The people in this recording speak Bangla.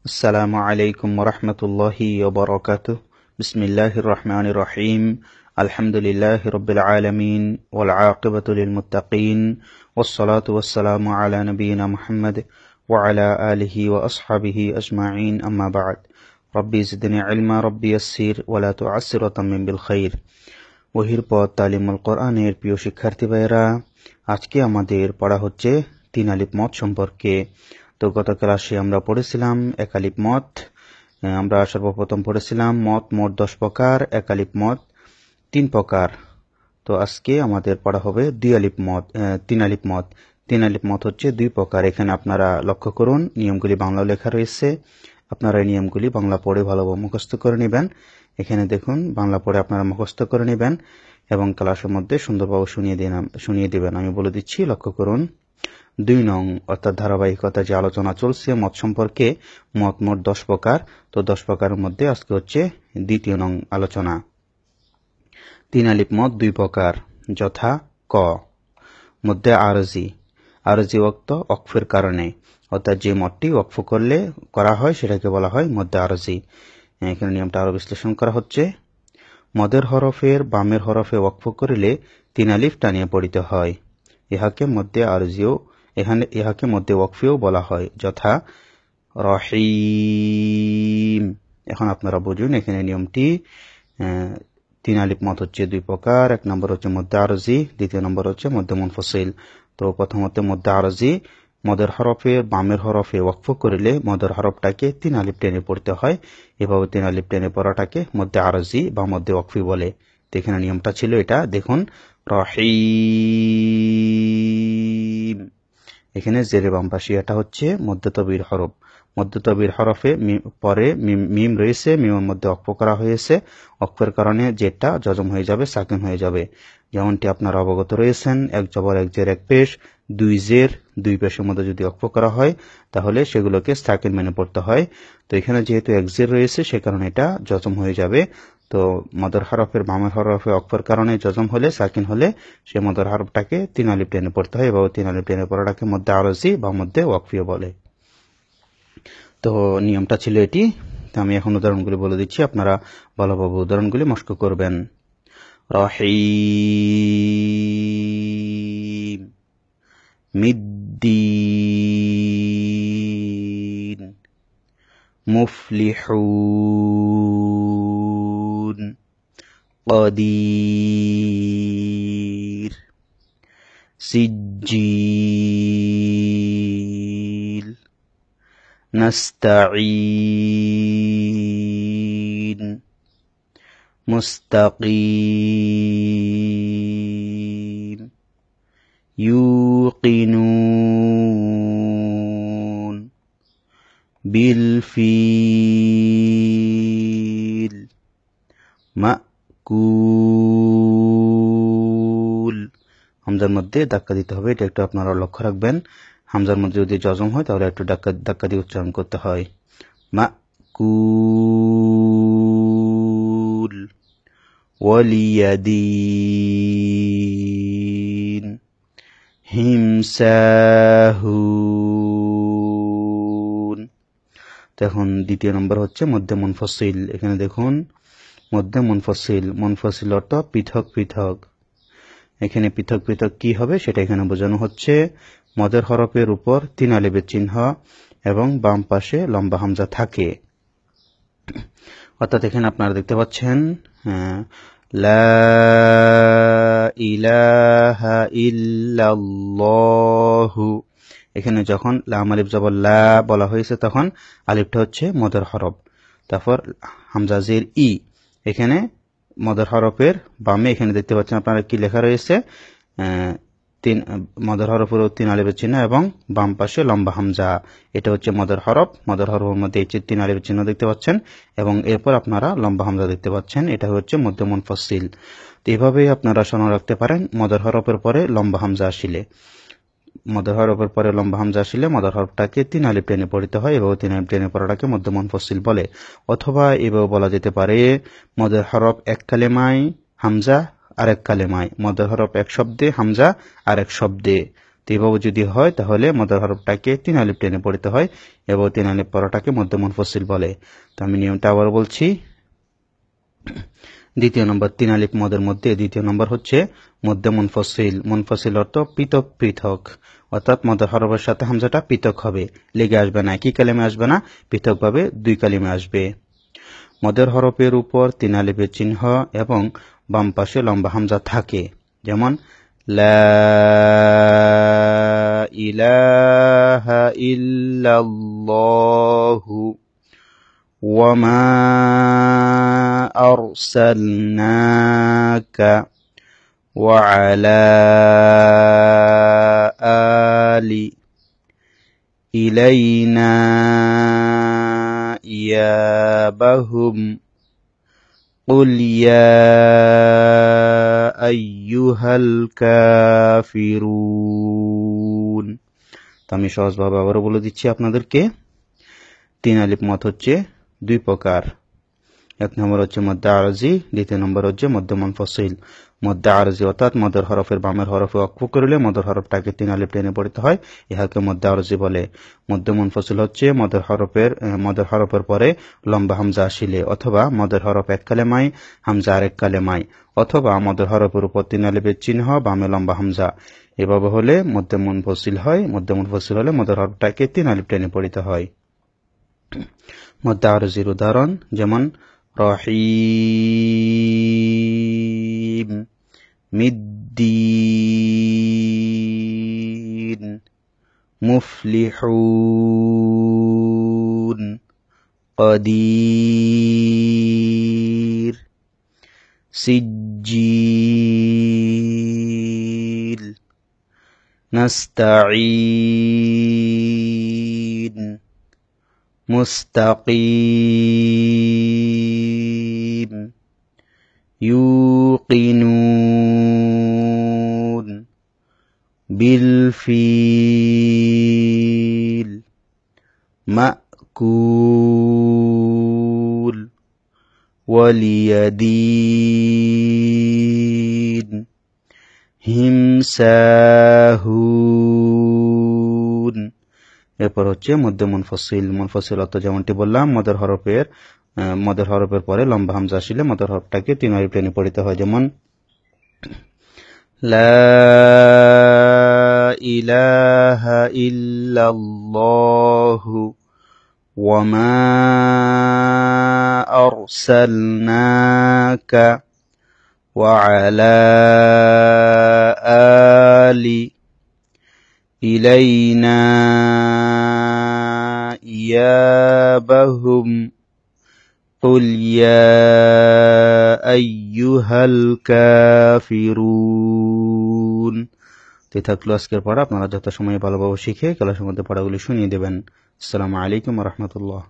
আসসালামু আলাইকুম ওয়া রাহমাতুল্লাহি ওয়া বারাকাতুহু। বিসমিল্লাহির রহমানির রহিম। আলহামদুলিল্লাহি রাব্বিল আলামিন ওয়াল আকিবাতু লিল মুত্তাকিন ওয়াস সালাতু ওয়াস সালামু আলা নাবিয়িনা মুহাম্মদ ওয়া আলা আলিহি ওয়া আসহাবিহি আজমাইন, আম্মা বা'দ। রব্বি জিদনি ইলমা রব্বি ইয়াসসির ওয়া লা তু'আসসির ওয়া তাম্মিম বিল খাইর। ওহির পথ তালিমুল কোরআনের প্রিয় শিক্ষার্থী ভাইয়েরা, আজকে আমাদের পড়া হচ্ছে তিন আলিফ মত সম্পর্কে। তো গত ক্লাসে আমরা পড়েছিলাম এক আলিফ মত। আমরা সর্বপ্রথম পড়েছিলাম মত মোট 10 প্রকার, এক আলিফ মত 3 প্রকার। তো আজকে আমাদের পড়া হবে তিন আলিফ মত। তিন আলিফ মত হচ্ছে 2 প্রকার। এখানে আপনারা লক্ষ্য করুন, নিয়মগুলি বাংলা লেখা রয়েছে। আপনারা এই নিয়মগুলি বাংলা পড়ে ভালোভাবে মুখস্থ করে নেবেন। এখানে দেখুন, বাংলা পড়ে আপনারা মুখস্থ করে নেবেন এবং ক্লাসের মধ্যে সুন্দরভাবে শুনিয়ে দিবেন। আমি বলে দিচ্ছি, লক্ষ্য করুন। 2 নং অর্থাৎ ধারাবাহিকতা যে আলোচনা চলছে মত সম্পর্কে, মত মোট 10 প্রকার। তো 10 প্রকারের মধ্যে আজকে হচ্ছে 2 নং আলোচনা। তিন আলিফ মত 2 প্রকার, যথা ক মধ্যে আরজি ওয়াক্ত ওয়াকফের কারণে, অর্থাৎ যে মতটি ওয়াকফ করলে করা হয় সেটাকে বলা হয় মধ্যে আরজি। এখানে নিয়মটা আরো বিশ্লেষণ করা হচ্ছে। মদের হরফের বামের হরফে ওয়াকফ করিলে 3 আলিফ টানিয়ে পড়িতে হয়। ইহাকে মধ্যে ওয়াকফিও বলা হয়, যথা রহিম। এখন আপনারা বুঝুন এখানে নিয়মটি। 3 আলিফ মত হচ্ছে 2 প্রকার। 1 নম্বর হচ্ছে মধ্যে আরজি, 2 নম্বর হচ্ছে মধ্যে মুনফসিল। তো প্রথমত মধ্যে আরজি, মদের হরফের বামের হরফে ওয়াকফ করিলে মদের হরফটাকে 3 আলিফ টেনে পড়তে হয়। এভাবে 3 আলিফ টেনে পড়াটাকে মধ্যে আরজি বা মধ্যে ওয়াকফি বলে। তো এখানে নিয়মটা ছিল এটা, দেখুন, রহিম। এখানে জেরে বাম পাশে এটা হচ্ছে মধ্যতবির হরফ। মধ্যতবির হরফে পরে মিম রয়েছে, মিমের মধ্যে ওয়াকফ করা হয়েছে। ওয়াকফের কারণে যেটা জজম হয়ে যাবে, সাকিন হয়ে যাবে। যেমনটি আপনারা অবগত রয়েছেন, এক জবর এক জের এক পেশ, 2 জের 2 পেশের মধ্যে যদি ওয়াকফ করা হয় তাহলে সেগুলোকে সাকিন মেনে পড়তে হয়। তো এখানে যেহেতু এক জের রয়েছে সে কারণে এটা জজম হয়ে যাবে। তো মদর হরফের বামের হরফে ওয়াকফের কারণে জজম হলে, সাকিন হলে সে মদর হরফটাকে 3 আলিফ টেনে পড়তে হয় এবং 3 আলিফ টেনে পড়াটাকে মধ্যে আরজি বা মধ্যে ওয়াকফিও বলে। তো নিয়মটা ছিল এটি। তো আমি এখন উদাহরণগুলি বলে দিচ্ছি, আপনারা ভালোভাবে উদাহরণগুলি মস্ক করবেন। রহিম, মিদ্দিন, মুফলিহুন, قدير, سجيل, نستعين, مستقيم, يوقنون, بالفيل, মাকুল। হামজার মধ্যে ধাক্কা দিতে হবে, এটা একটু আপনারা লক্ষ্য রাখবেন। হামজার মধ্যে যদি জজম হয় তাহলে একটু ধাক্কা দিয়ে উচ্চারণ করতে হয়। মাকুল। ওয়ালিয়াদিন, হিমসাহুন। এখন 2 নম্বর হচ্ছে মধ্যে মুনফসিল। এখানে দেখুন, মধ্যে মুনফসিল অর্থ পৃথক পৃথক। এখানে পৃথক পৃথক কি হবে সেটা এখানে বোঝানো হচ্ছে। মদের হরফের উপর 3 আলিফের চিহ্ন এবং বাম পাশে লম্বা হামজা থাকে। অর্থাৎ এখানে আপনারা দেখতে পাচ্ছেন, লা ইলাহা ইল্লাল্লাহু। এখানে যখন লাম আলিফ জবর লা বলা হয়েছে তখন আলিফটা হচ্ছে মদের হরফ। তারপর হামজা জের ই। এখানে মদের হরফের বামে এখানে দেখতে পাচ্ছেন আপনারা কি লেখা রয়েছে, মদের হরফের 3 আলিফের চিহ্ন এবং বাম পাশে লম্বা হামজা। এটা হচ্ছে মদের হরফ। মদের হরফের মধ্যে এই 3 আলিফের চিহ্ন দেখতে পাচ্ছেন এবং এরপর আপনারা লম্বা হামজা দেখতে পাচ্ছেন। এটা হচ্ছে মধ্যে মুনফসিল। তো এভাবেই আপনারা শোনা রাখতে পারেন, মদের হরফের পরে লম্বা হামজা আসিলে, মদের হরফের পরে লম্বা হামজা আসলে মদের হরফটাকে 3 আলিফ টেনে পড়িতে হয় এবং 3 আলিফ টেনে পড়াটাকে মধ্যে মুনফসিল বলে। অথবা এভাবে বলা যেতে পারে, মদের হরফ এক কালেমায়, হামজা আরেক কালেমায়। মদের হরফ এক শব্দে, হামজা আরেক শব্দে। তো এভাবে যদি হয় তাহলে মদের হরফটাকে 3 আলিফ টেনে পড়তে হয় এবং 3 আলিফ পড়াটাকে মধ্য মুনফসিল বলে। তো আমি নিয়মটা আবার বলছি। দ্বিতীয় নম্বর 3 আলিফ মদের মধ্যে দ্বিতীয় নম্বর হচ্ছে মধ্য মুনফসিল। মুনফসিল অর্থ পৃথক পৃথক, অর্থাৎ মদের হরফের সাথে হামজাটা পৃথক হবে, লেগে আসবে না, একই কালিমে আসবে না, পৃথকভাবে 2 কালিমে আসবে। মদের হরফের উপর 3 আলিফের চিহ্ন এবং বাম পাশে লম্বা হামজা থাকে, যেমন লা ইলাহা ইল্লাল্লাহু ওয়া মা আরসালনাকা ওয়া আলা আলি ইলাইনা ইয়াবাহুম قل يا أيها الكافرون। তো আমি সহজভাবে আবারও বলে দিচ্ছি আপনাদেরকে। 3 আলিফ মদ হচ্ছে 2 প্রকার। এক নম্বর হচ্ছে মদ্দে আরজি, দ্বিতীয় নম্বর হচ্ছে মধ্য মুনফসিল। মদ্দে আরজি অর্থাৎ মদের হরফের বামের হরফে ওয়াকফ করলে মদের হরফটাকে 3 আলিফ টেনে পড়তে হয়, ইহাকে মদ্দে আরজি বলে। মধ্য মুনফসিল হচ্ছে মদের হরফের পরে লম্বা হামজা আসিলে, অথবা মদের হরফ এক কালেমায় হামজা আরেক কালেমায়, অথবা মদের হরফের উপর 3 আলিফের চিহ্ন বামে লম্বা হামজা, এভাবে হলে মধ্য মুনফসিল হয়। মধ্য মুনফসিল হলে মদের হরফটাকে 3 আলিফ টেনে পড়তে হয়। মদ্দে আরজির উদাহরণ যেমন রহিম, মিদ্দিন, মুফলিহুন, কদির, সিজ্জিল, নাস্তাঈন, মুস্তাকিম, ইউকিনুন, বিলফিল, মাকুল, ওয়ালিয়াদিন, হিমসাহুন। এরপর হচ্ছে মধ্য মুনফসিল। মুনফসিল অর্থ যেমনটি বললাম, মদের হরফের পরে লম্বা হামজা আসলে মদের হরফটাকে 3 আলিফ টেনে পড়তে হয়, যেমন লা ইলাহা ইল্লাল্লাহু ওয়া মা আরসালনাকা ওয়া আলা আলি ইলাইনা ইয়াবাহুম قل يا أيها الكافرون। তো থাকলো আজকের পড়া। আপনারা যথাসময়ে ভালোভাবে শিখে ক্লাসের মধ্যে পড়াগুলি শুনিয়ে দেবেন। আসসালামু আলাইকুম ওয়া রাহমাতুল্লাহ।